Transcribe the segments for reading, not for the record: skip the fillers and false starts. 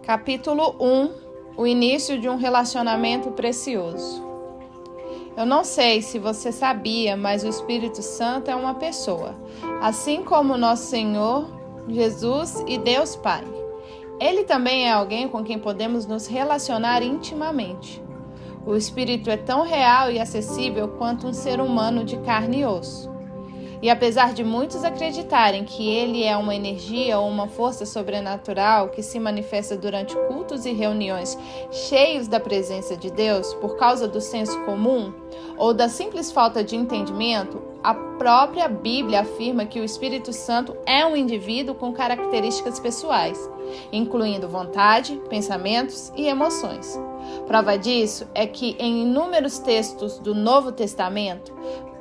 Capítulo 1. O início de um relacionamento precioso. Eu não sei se você sabia, mas o Espírito Santo é uma pessoa, assim como nosso Senhor, Jesus e Deus Pai. Ele também é alguém com quem podemos nos relacionar intimamente. O Espírito é tão real e acessível quanto um ser humano de carne e osso. E apesar de muitos acreditarem que ele é uma energia ou uma força sobrenatural que se manifesta durante cultos e reuniões cheios da presença de Deus por causa do senso comum ou da simples falta de entendimento, a própria Bíblia afirma que o Espírito Santo é um indivíduo com características pessoais, incluindo vontade, pensamentos e emoções. Prova disso é que em inúmeros textos do Novo Testamento,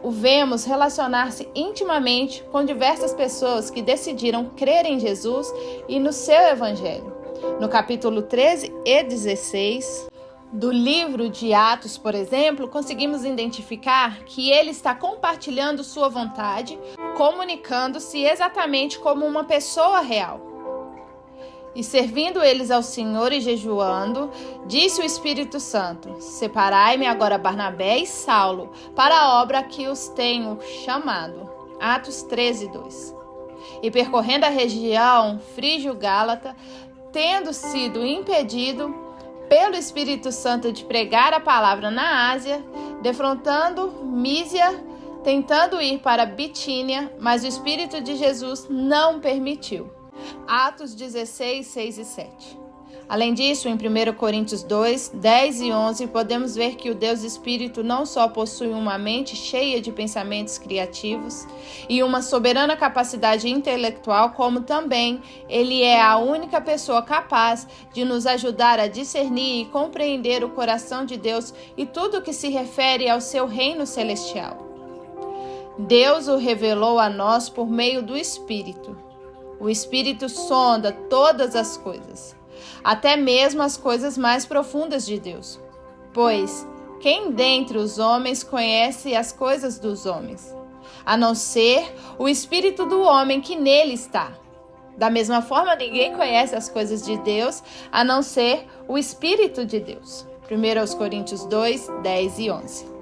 o vemos relacionar-se intimamente com diversas pessoas que decidiram crer em Jesus e no seu Evangelho. No capítulo 13 e 16 do livro de Atos, por exemplo, conseguimos identificar que ele está compartilhando sua vontade, comunicando-se exatamente como uma pessoa real. E servindo eles ao Senhor e jejuando, disse o Espírito Santo: Separai-me agora Barnabé e Saulo para a obra que os tenho chamado. Atos 13:2. E percorrendo a região frígio-gálata, tendo sido impedido pelo Espírito Santo de pregar a palavra na Ásia, defrontando Mísia, tentando ir para Bitínia, mas o Espírito de Jesus não permitiu. Atos 16, 6 e 7. Além disso, em 1 Coríntios 2, 10 e 11, podemos ver que o Deus Espírito não só possui uma mente cheia de pensamentos criativos e uma soberana capacidade intelectual, como também ele é a única pessoa capaz de nos ajudar a discernir e compreender o coração de Deus e tudo que se refere ao seu reino celestial. Deus o revelou a nós por meio do Espírito. O Espírito sonda todas as coisas, até mesmo as coisas mais profundas de Deus. Pois, quem dentre os homens conhece as coisas dos homens, a não ser o Espírito do homem que nele está? Da mesma forma, ninguém conhece as coisas de Deus, a não ser o Espírito de Deus. 1 Coríntios 2, 10 e 11.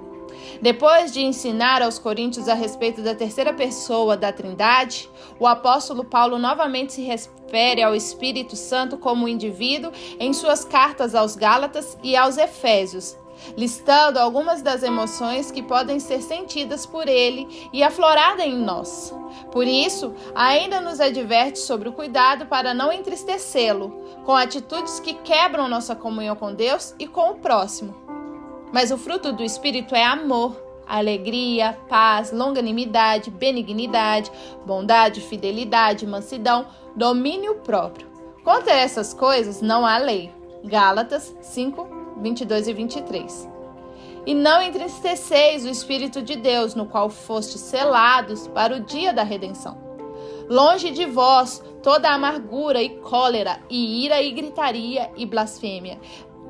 Depois de ensinar aos coríntios a respeito da terceira pessoa da Trindade, o apóstolo Paulo novamente se refere ao Espírito Santo como indivíduo em suas cartas aos Gálatas e aos Efésios, listando algumas das emoções que podem ser sentidas por ele e afloradas em nós. Por isso, ainda nos adverte sobre o cuidado para não entristecê-lo com atitudes que quebram nossa comunhão com Deus e com o próximo. Mas o fruto do Espírito é amor, alegria, paz, longanimidade, benignidade, bondade, fidelidade, mansidão, domínio próprio. Quanto a essas coisas, não há lei. Gálatas 5, 22 e 23. E não entristeceis o Espírito de Deus, no qual fostes selados para o dia da redenção. Longe de vós toda amargura e cólera, e ira e gritaria e blasfêmia,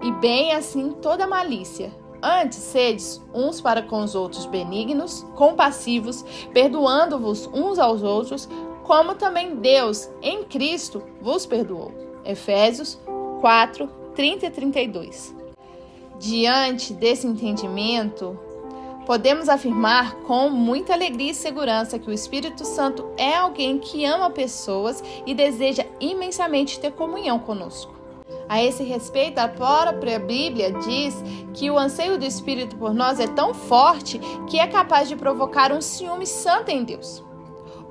e bem assim toda malícia. Antes, sedes uns para com os outros benignos, compassivos, perdoando-vos uns aos outros, como também Deus, em Cristo, vos perdoou. Efésios 4, 30 e 32. Diante desse entendimento, podemos afirmar com muita alegria e segurança que o Espírito Santo é alguém que ama pessoas e deseja imensamente ter comunhão conosco. A esse respeito, a própria Bíblia diz que o anseio do Espírito por nós é tão forte que é capaz de provocar um ciúme santo em Deus.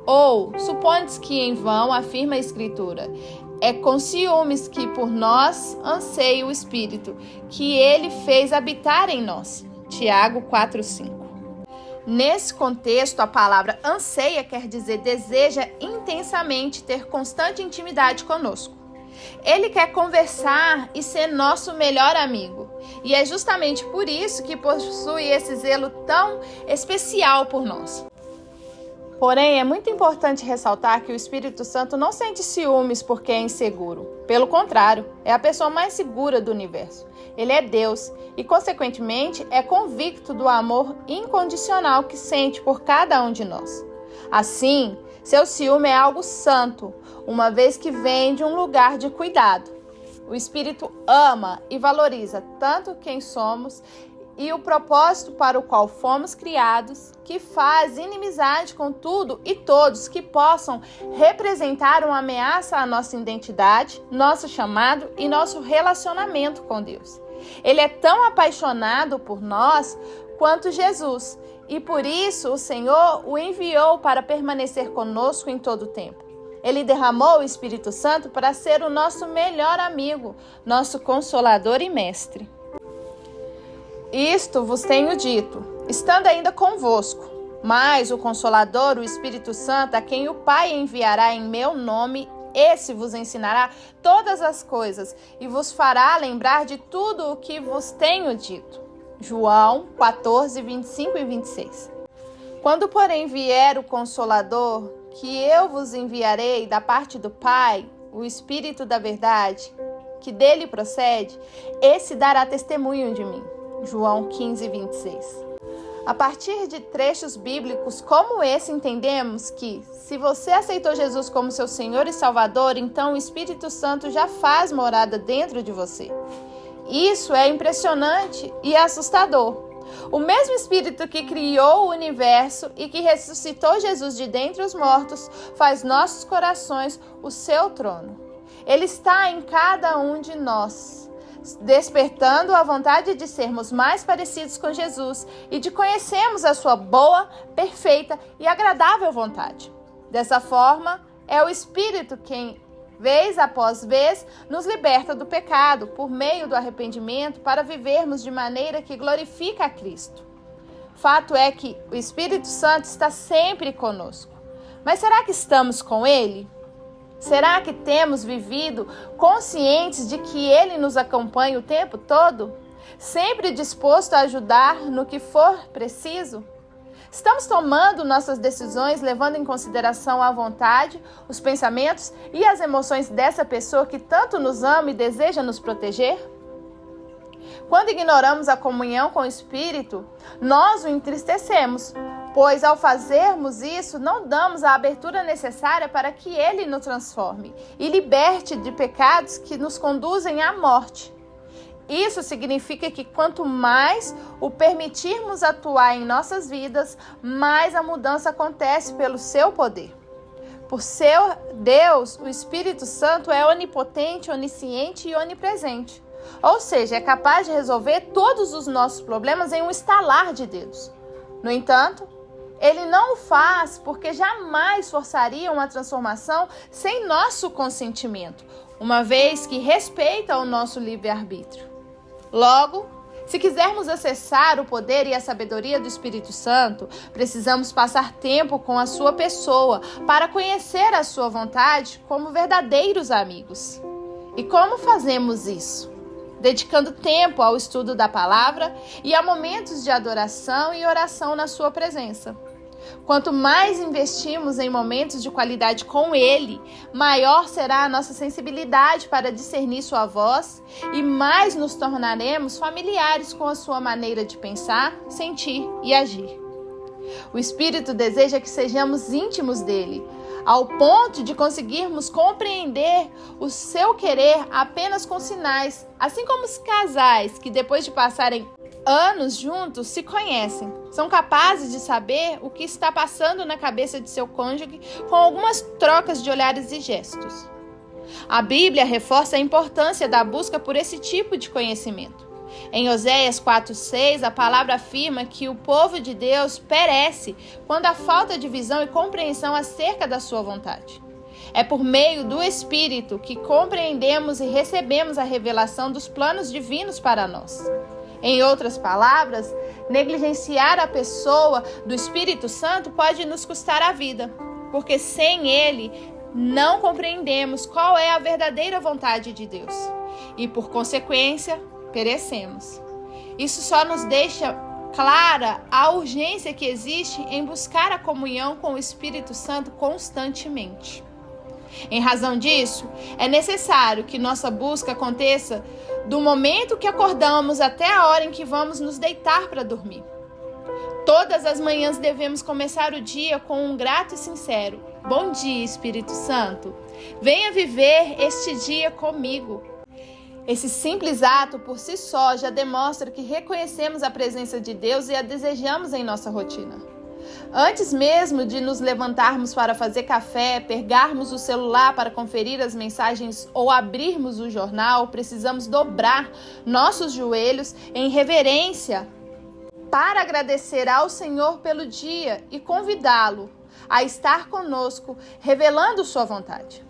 Ou, supondes que em vão, afirma a Escritura, é com ciúmes que por nós anseia o Espírito, que ele fez habitar em nós. Tiago 4:5. Nesse contexto, a palavra anseia quer dizer deseja intensamente ter constante intimidade conosco. Ele quer conversar e ser nosso melhor amigo. E é justamente por isso que possui esse zelo tão especial por nós. Porém, é muito importante ressaltar que o Espírito Santo não sente ciúmes porque é inseguro. Pelo contrário, é a pessoa mais segura do universo. Ele é Deus e, consequentemente, é convicto do amor incondicional que sente por cada um de nós. Assim, seu ciúme é algo santo, uma vez que vem de um lugar de cuidado. O Espírito ama e valoriza tanto quem somos e o propósito para o qual fomos criados, que faz inimizade com tudo e todos que possam representar uma ameaça à nossa identidade, nosso chamado e nosso relacionamento com Deus. Ele é tão apaixonado por nós quanto Jesus, e por isso o Senhor o enviou para permanecer conosco em todo o tempo. Ele derramou o Espírito Santo para ser o nosso melhor amigo, nosso consolador e mestre. Isto vos tenho dito, estando ainda convosco, mas o Consolador, o Espírito Santo, a quem o Pai enviará em meu nome, esse vos ensinará todas as coisas e vos fará lembrar de tudo o que vos tenho dito. João 14, 25 e 26. Quando, porém, vier o Consolador, que eu vos enviarei da parte do Pai, o Espírito da verdade, que dele procede, esse dará testemunho de mim. João 15, 26. A partir de trechos bíblicos como esse, entendemos que, se você aceitou Jesus como seu Senhor e Salvador, então o Espírito Santo já faz morada dentro de você. Isso é impressionante e assustador. O mesmo Espírito que criou o universo e que ressuscitou Jesus de dentre os mortos faz nossos corações o seu trono. Ele está em cada um de nós, despertando a vontade de sermos mais parecidos com Jesus e de conhecermos a sua boa, perfeita e agradável vontade. Dessa forma, é o Espírito quem, vez após vez, nos liberta do pecado por meio do arrependimento para vivermos de maneira que glorifica a Cristo. Fato é que o Espírito Santo está sempre conosco. Mas será que estamos com Ele? Será que temos vivido conscientes de que Ele nos acompanha o tempo todo? Sempre disposto a ajudar no que for preciso? Estamos tomando nossas decisões levando em consideração a vontade, os pensamentos e as emoções dessa pessoa que tanto nos ama e deseja nos proteger? Quando ignoramos a comunhão com o Espírito, nós o entristecemos, pois ao fazermos isso, não damos a abertura necessária para que Ele nos transforme e liberte de pecados que nos conduzem à morte. Isso significa que quanto mais o permitirmos atuar em nossas vidas, mais a mudança acontece pelo seu poder. Por ser Deus, o Espírito Santo é onipotente, onisciente e onipresente. Ou seja, é capaz de resolver todos os nossos problemas em um estalar de dedos. No entanto, Ele não o faz porque jamais forçaria uma transformação sem nosso consentimento, uma vez que respeita o nosso livre-arbítrio. Logo, se quisermos acessar o poder e a sabedoria do Espírito Santo, precisamos passar tempo com a sua pessoa para conhecer a sua vontade como verdadeiros amigos. E como fazemos isso? Dedicando tempo ao estudo da palavra e a momentos de adoração e oração na sua presença. Quanto mais investimos em momentos de qualidade com Ele, maior será a nossa sensibilidade para discernir sua voz e mais nos tornaremos familiares com a sua maneira de pensar, sentir e agir. O Espírito deseja que sejamos íntimos dele, ao ponto de conseguirmos compreender o seu querer apenas com sinais, assim como os casais que depois de passarem anos juntos se conhecem, são capazes de saber o que está passando na cabeça de seu cônjuge com algumas trocas de olhares e gestos. A Bíblia reforça a importância da busca por esse tipo de conhecimento. Em Oséias 4:6, a palavra afirma que o povo de Deus perece quando há falta de visão e compreensão acerca da sua vontade. É por meio do Espírito que compreendemos e recebemos a revelação dos planos divinos para nós. Em outras palavras, negligenciar a pessoa do Espírito Santo pode nos custar a vida, porque sem Ele não compreendemos qual é a verdadeira vontade de Deus e, por consequência, perecemos. Isso só nos deixa clara a urgência que existe em buscar a comunhão com o Espírito Santo constantemente. Em razão disso, é necessário que nossa busca aconteça do momento que acordamos até a hora em que vamos nos deitar para dormir. Todas as manhãs devemos começar o dia com um grato e sincero: bom dia, Espírito Santo. Venha viver este dia comigo. Esse simples ato por si só já demonstra que reconhecemos a presença de Deus e a desejamos em nossa rotina. Antes mesmo de nos levantarmos para fazer café, pegarmos o celular para conferir as mensagens ou abrirmos o jornal, precisamos dobrar nossos joelhos em reverência para agradecer ao Senhor pelo dia e convidá-lo a estar conosco, revelando sua vontade.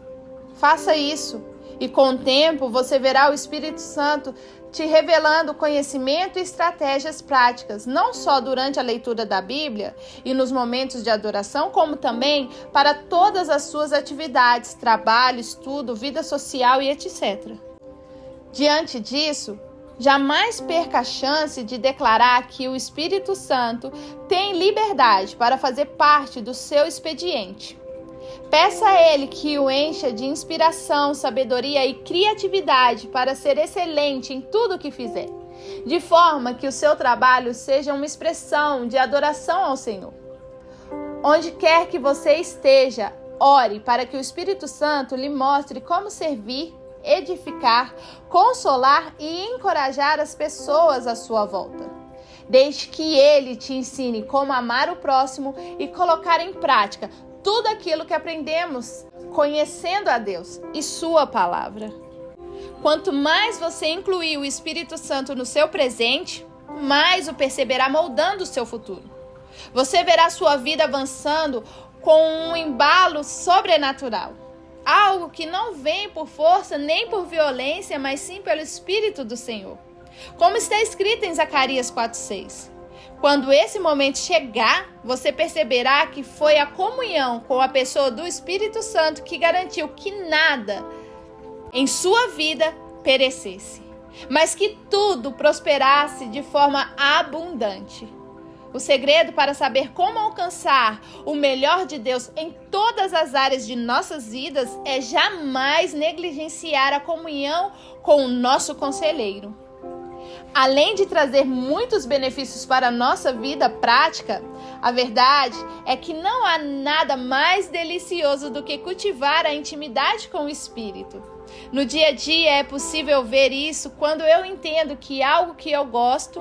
Faça isso e com o tempo você verá o Espírito Santo te revelando conhecimento e estratégias práticas, não só durante a leitura da Bíblia e nos momentos de adoração, como também para todas as suas atividades, trabalho, estudo, vida social e etc. Diante disso, jamais perca a chance de declarar que o Espírito Santo tem liberdade para fazer parte do seu expediente. Peça a Ele que o encha de inspiração, sabedoria e criatividade para ser excelente em tudo o que fizer, de forma que o seu trabalho seja uma expressão de adoração ao Senhor. Onde quer que você esteja, ore para que o Espírito Santo lhe mostre como servir, edificar, consolar e encorajar as pessoas à sua volta. Deixe que Ele te ensine como amar o próximo e colocar em prática tudo aquilo que aprendemos conhecendo a Deus e sua palavra. Quanto mais você incluir o Espírito Santo no seu presente, mais o perceberá moldando o seu futuro. Você verá sua vida avançando com um embalo sobrenatural. Algo que não vem por força nem por violência, mas sim pelo Espírito do Senhor. Como está escrito em Zacarias 4:6. Quando esse momento chegar, você perceberá que foi a comunhão com a pessoa do Espírito Santo que garantiu que nada em sua vida perecesse, mas que tudo prosperasse de forma abundante. O segredo para saber como alcançar o melhor de Deus em todas as áreas de nossas vidas é jamais negligenciar a comunhão com o nosso conselheiro. Além de trazer muitos benefícios para a nossa vida prática, a verdade é que não há nada mais delicioso do que cultivar a intimidade com o Espírito. No dia a dia é possível ver isso quando eu entendo que algo que eu gosto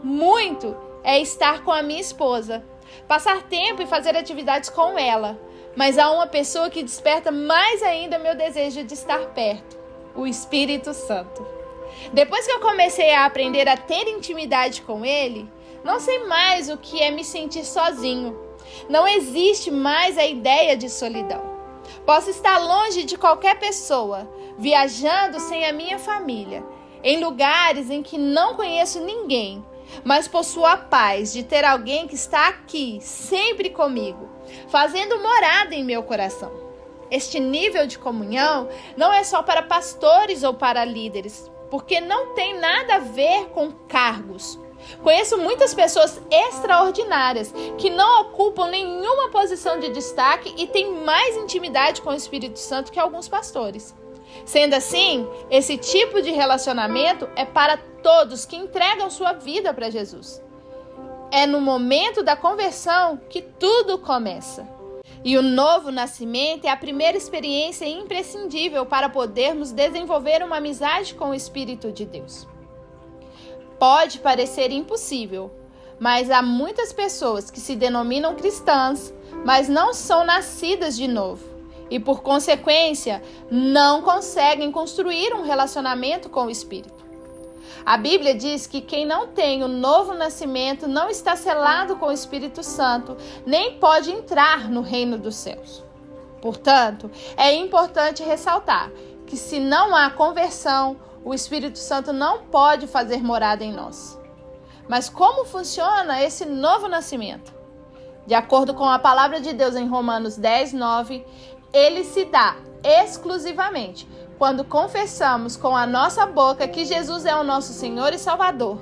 muito é estar com a minha esposa, passar tempo e fazer atividades com ela. Mas há uma pessoa que desperta mais ainda meu desejo de estar perto, o Espírito Santo. Depois que eu comecei a aprender a ter intimidade com Ele, não sei mais o que é me sentir sozinho. Não existe mais a ideia de solidão. Posso estar longe de qualquer pessoa, viajando sem a minha família, em lugares em que não conheço ninguém, mas possuo a paz de ter alguém que está aqui, sempre comigo, fazendo morada em meu coração. Este nível de comunhão não é só para pastores ou para líderes, porque não tem nada a ver com cargos. Conheço muitas pessoas extraordinárias que não ocupam nenhuma posição de destaque e têm mais intimidade com o Espírito Santo que alguns pastores. Sendo assim, esse tipo de relacionamento é para todos que entregam sua vida para Jesus. É no momento da conversão que tudo começa. E o novo nascimento é a primeira experiência imprescindível para podermos desenvolver uma amizade com o Espírito de Deus. Pode parecer impossível, mas há muitas pessoas que se denominam cristãs, mas não são nascidas de novo e, por consequência, não conseguem construir um relacionamento com o Espírito. A Bíblia diz que quem não tem o novo nascimento não está selado com o Espírito Santo, nem pode entrar no reino dos céus. Portanto, é importante ressaltar que se não há conversão, o Espírito Santo não pode fazer morada em nós. Mas como funciona esse novo nascimento? De acordo com a palavra de Deus em Romanos 10:9, ele se dá exclusivamente quando confessamos com a nossa boca que Jesus é o nosso Senhor e Salvador,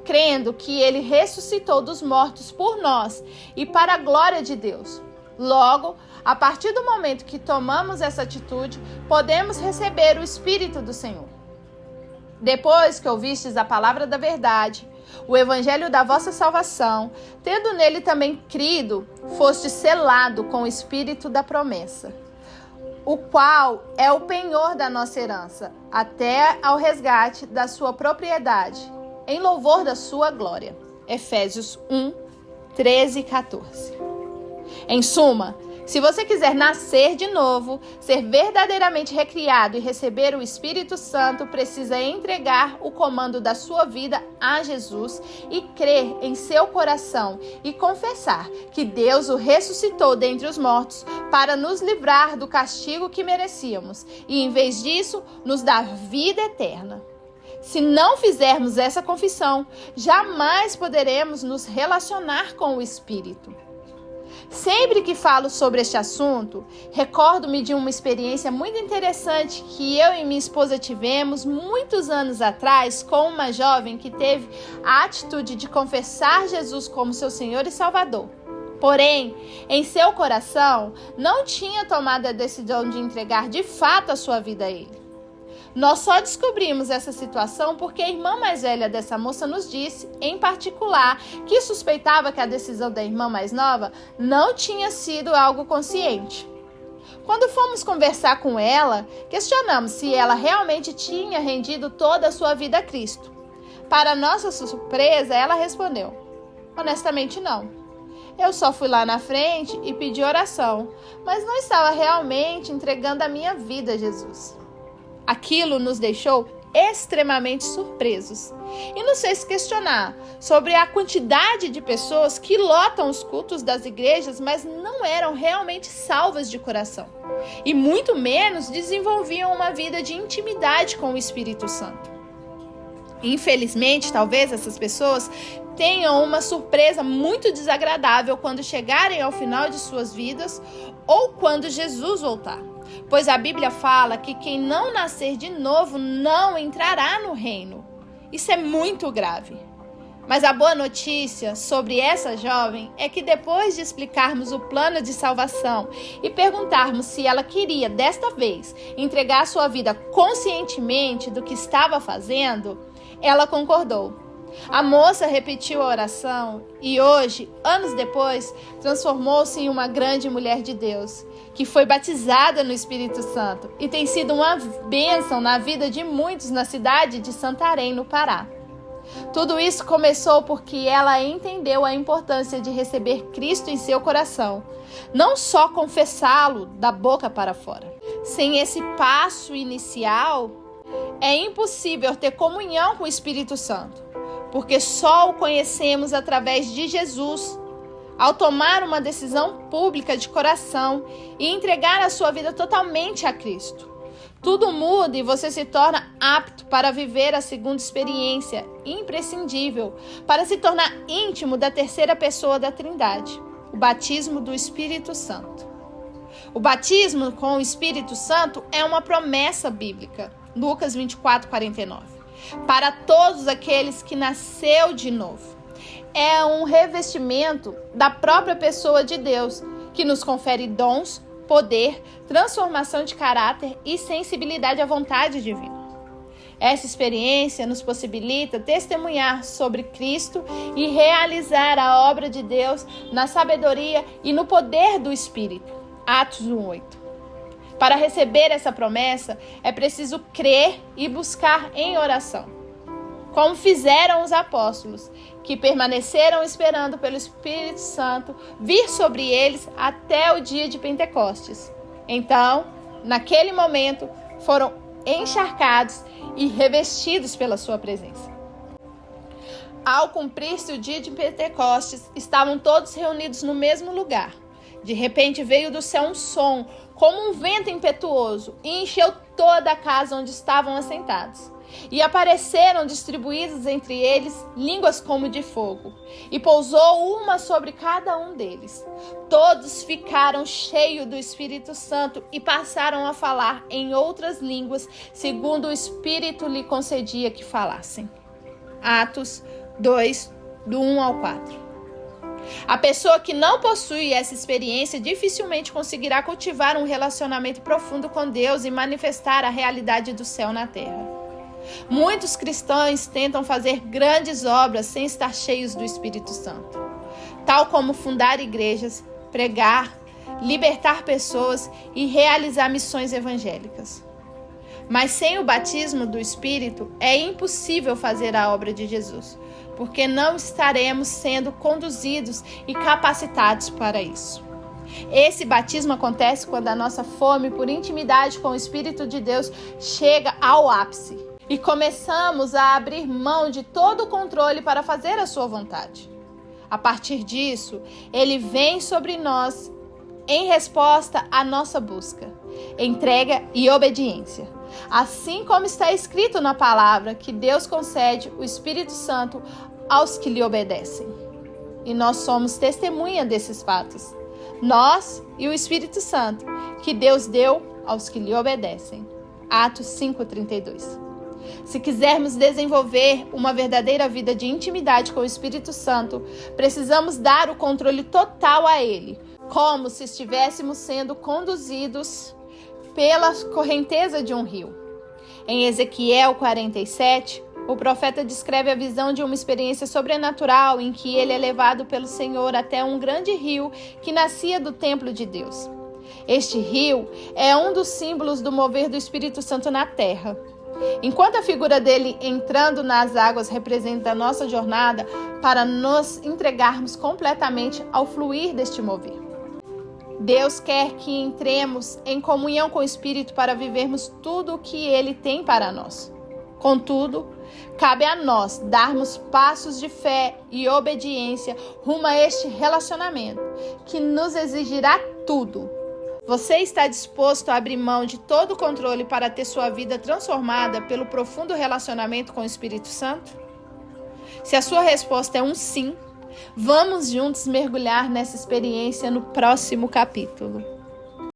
crendo que Ele ressuscitou dos mortos por nós e para a glória de Deus. Logo, a partir do momento que tomamos essa atitude, podemos receber o Espírito do Senhor. Depois que ouvistes a palavra da verdade, o evangelho da vossa salvação, tendo nele também crido, foste selado com o Espírito da promessa, o qual é o penhor da nossa herança, até ao resgate da sua propriedade, em louvor da sua glória. Efésios 1, 13 e 14. Em suma, se você quiser nascer de novo, ser verdadeiramente recriado e receber o Espírito Santo, precisa entregar o comando da sua vida a Jesus e crer em seu coração e confessar que Deus o ressuscitou dentre os mortos para nos livrar do castigo que merecíamos e, em vez disso, nos dar vida eterna. Se não fizermos essa confissão, jamais poderemos nos relacionar com o Espírito. Sempre que falo sobre este assunto, recordo-me de uma experiência muito interessante que eu e minha esposa tivemos muitos anos atrás com uma jovem que teve a atitude de confessar Jesus como seu Senhor e Salvador. Porém, em seu coração, não tinha tomado a decisão de entregar de fato a sua vida a Ele. Nós só descobrimos essa situação porque a irmã mais velha dessa moça nos disse, em particular, que suspeitava que a decisão da irmã mais nova não tinha sido algo consciente. Quando fomos conversar com ela, questionamos se ela realmente tinha rendido toda a sua vida a Cristo. Para nossa surpresa, ela respondeu: honestamente não. Eu só fui lá na frente e pedi oração, mas não estava realmente entregando a minha vida a Jesus. Aquilo nos deixou extremamente surpresos e nos fez questionar sobre a quantidade de pessoas que lotam os cultos das igrejas, mas não eram realmente salvas de coração e muito menos desenvolviam uma vida de intimidade com o Espírito Santo. Infelizmente, talvez essas pessoas tenham uma surpresa muito desagradável quando chegarem ao final de suas vidas ou quando Jesus voltar. Pois a Bíblia fala que quem não nascer de novo não entrará no reino. Isso é muito grave. Mas a boa notícia sobre essa jovem é que depois de explicarmos o plano de salvação e perguntarmos se ela queria, desta vez, entregar sua vida conscientemente do que estava fazendo, ela concordou. A moça repetiu a oração e hoje, anos depois, transformou-se em uma grande mulher de Deus, que foi batizada no Espírito Santo e tem sido uma bênção na vida de muitos na cidade de Santarém, no Pará. Tudo isso começou porque ela entendeu a importância de receber Cristo em seu coração, não só confessá-lo da boca para fora. Sem esse passo inicial, é impossível ter comunhão com o Espírito Santo, porque só o conhecemos através de Jesus. Ao tomar uma decisão pública de coração e entregar a sua vida totalmente a Cristo, tudo muda e você se torna apto para viver a segunda experiência imprescindível para se tornar íntimo da terceira pessoa da Trindade, o batismo do Espírito Santo. O batismo com o Espírito Santo é uma promessa bíblica, Lucas 24, 49, para todos aqueles que nasceu de novo. É um revestimento da própria pessoa de Deus, que nos confere dons, poder, transformação de caráter e sensibilidade à vontade divina. Essa experiência nos possibilita testemunhar sobre Cristo e realizar a obra de Deus na sabedoria e no poder do Espírito. Atos 1:8. Para receber essa promessa, é preciso crer e buscar em oração, como fizeram os apóstolos, que permaneceram esperando pelo Espírito Santo vir sobre eles até o dia de Pentecostes. Então, naquele momento, foram encharcados e revestidos pela sua presença. Ao cumprir-se o dia de Pentecostes, estavam todos reunidos no mesmo lugar. De repente veio do céu um som, como um vento impetuoso, e encheu toda a casa onde estavam assentados. E apareceram distribuídas entre eles línguas como de fogo, e pousou uma sobre cada um deles. Todos ficaram cheios do Espírito Santo e passaram a falar em outras línguas, segundo o Espírito lhe concedia que falassem. Atos 2, do 1 ao 4. A pessoa que não possui essa experiência dificilmente conseguirá cultivar um relacionamento profundo com Deus e manifestar a realidade do céu na terra. Muitos cristãos tentam fazer grandes obras sem estar cheios do Espírito Santo, tal como fundar igrejas, pregar, libertar pessoas e realizar missões evangélicas. Mas sem o batismo do Espírito é impossível fazer a obra de Jesus, porque não estaremos sendo conduzidos e capacitados para isso. Esse batismo acontece quando a nossa fome por intimidade com o Espírito de Deus chega ao ápice e começamos a abrir mão de todo o controle para fazer a sua vontade. A partir disso, ele vem sobre nós em resposta à nossa busca, entrega e obediência. Assim como está escrito na palavra que Deus concede o Espírito Santo aos que lhe obedecem. E nós somos testemunha desses fatos. Nós e o Espírito Santo, que Deus deu aos que lhe obedecem. Atos 5:32. Se quisermos desenvolver uma verdadeira vida de intimidade com o Espírito Santo, precisamos dar o controle total a ele, como se estivéssemos sendo conduzidos pela correnteza de um rio. Em Ezequiel 47, o profeta descreve a visão de uma experiência sobrenatural em que ele é levado pelo Senhor até um grande rio que nascia do templo de Deus. Este rio é um dos símbolos do mover do Espírito Santo na terra. Enquanto a figura dele entrando nas águas representa a nossa jornada para nos entregarmos completamente ao fluir deste mover. Deus quer que entremos em comunhão com o Espírito para vivermos tudo o que ele tem para nós. Contudo, cabe a nós darmos passos de fé e obediência rumo a este relacionamento, que nos exigirá tudo. Você está disposto a abrir mão de todo o controle para ter sua vida transformada pelo profundo relacionamento com o Espírito Santo? Se a sua resposta é um sim, vamos juntos mergulhar nessa experiência no próximo capítulo.